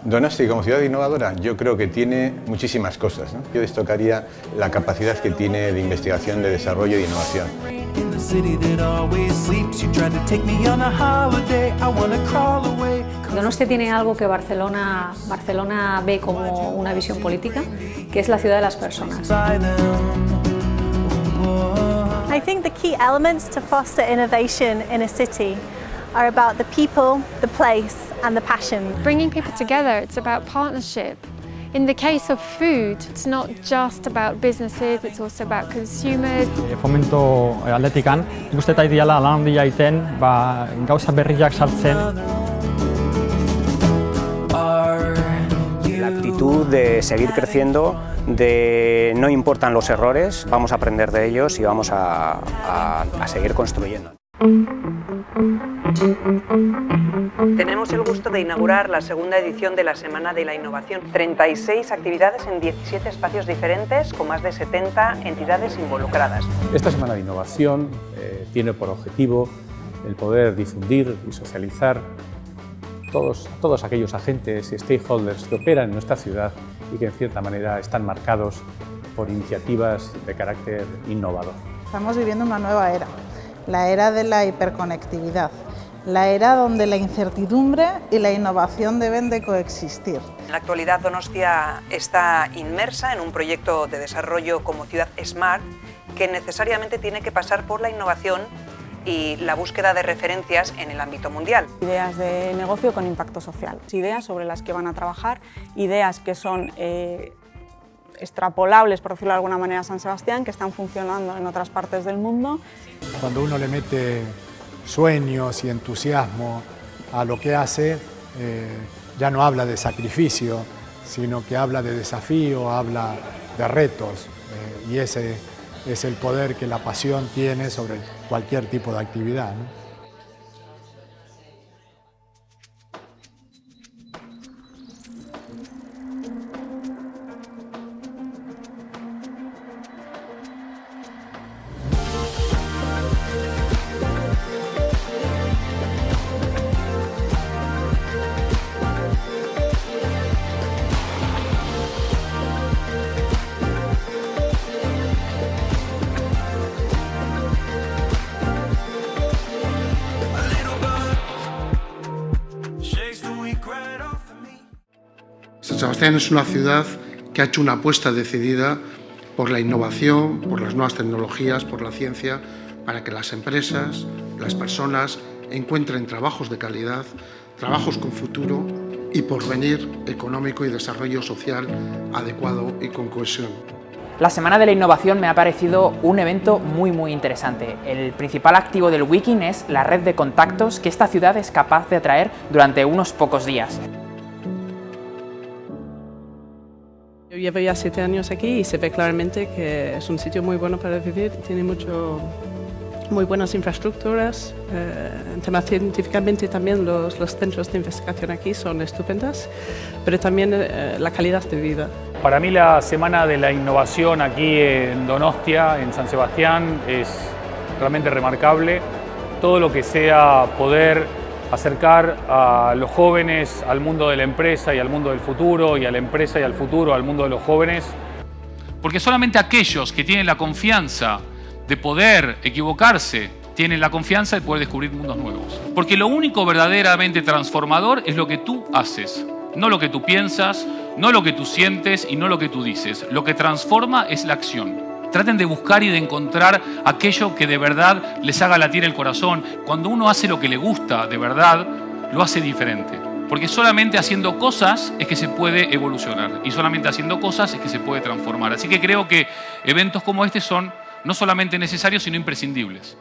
Donosti como ciudad innovadora yo creo que tiene muchísimas cosas, ¿no? Yo destacaría la capacidad que tiene de investigación, de desarrollo y de innovación. Donosti tiene algo que Barcelona ve como una visión política, que es la ciudad de las personas. I think the key elements to foster innovation in a city are about the people, the place and the passion. Bringing people together, it's about partnership. In the case of food, it's not just about businesses, it's also about consumers. Fomento aldetikan, nik uste eta ideala lan handia egiten, gauza berriak sartzen. La actitud de seguir creciendo, de no importan los errores, vamos a aprender de ellos y vamos a seguir construyendo. Tenemos el gusto de inaugurar la segunda edición de la Semana de la Innovación. 36 actividades en 17 espacios diferentes con más de 70 entidades involucradas. Esta Semana de Innovación tiene por objetivo el poder difundir y socializar todos aquellos agentes y stakeholders que operan en nuestra ciudad y que en cierta manera están marcados por iniciativas de carácter innovador. Estamos viviendo una nueva era, la era de la hiperconectividad, la era donde la incertidumbre y la innovación deben de coexistir. En la actualidad Donostia está inmersa en un proyecto de desarrollo como ciudad smart que necesariamente tiene que pasar por la innovación y la búsqueda de referencias en el ámbito mundial. Ideas de negocio con impacto social, ideas sobre las que van a trabajar, ideas que son extrapolables, por decirlo de alguna manera, a San Sebastián, que están funcionando en otras partes del mundo. Cuando uno le mete sueños y entusiasmo a lo que hace, ya no habla de sacrificio, sino que habla de desafío, habla de retos, y ese es el poder que la pasión tiene sobre cualquier tipo de actividad, ¿no? San Sebastián es una ciudad que ha hecho una apuesta decidida por la innovación, por las nuevas tecnologías, por la ciencia, para que las empresas, las personas encuentren trabajos de calidad, trabajos con futuro y porvenir económico y desarrollo social adecuado y con cohesión. La Semana de la Innovación me ha parecido un evento muy interesante. El principal activo del Wiking es la red de contactos que esta ciudad es capaz de atraer durante unos pocos días. Yo llevo ya 7 años aquí y se ve claramente que es un sitio muy bueno para vivir, tiene muy buenas infraestructuras, científicamente también los centros de investigación aquí son estupendos, pero también la calidad de vida. Para mí la Semana de la Innovación aquí en Donostia, en San Sebastián, es realmente remarcable. Todo lo que sea poder acercar a los jóvenes al mundo de la empresa y al mundo del futuro, y a la empresa y al futuro al mundo de los jóvenes. Porque solamente aquellos que tienen la confianza de poder equivocarse, tienen la confianza de poder descubrir mundos nuevos. Porque lo único verdaderamente transformador es lo que tú haces, no lo que tú piensas, no lo que tú sientes y no lo que tú dices. Lo que transforma es la acción. Traten de buscar y de encontrar aquello que de verdad les haga latir el corazón. Cuando uno hace lo que le gusta de verdad, lo hace diferente. Porque solamente haciendo cosas es que se puede evolucionar. Y solamente haciendo cosas es que se puede transformar. Así que creo que eventos como este son no solamente necesarios, sino imprescindibles.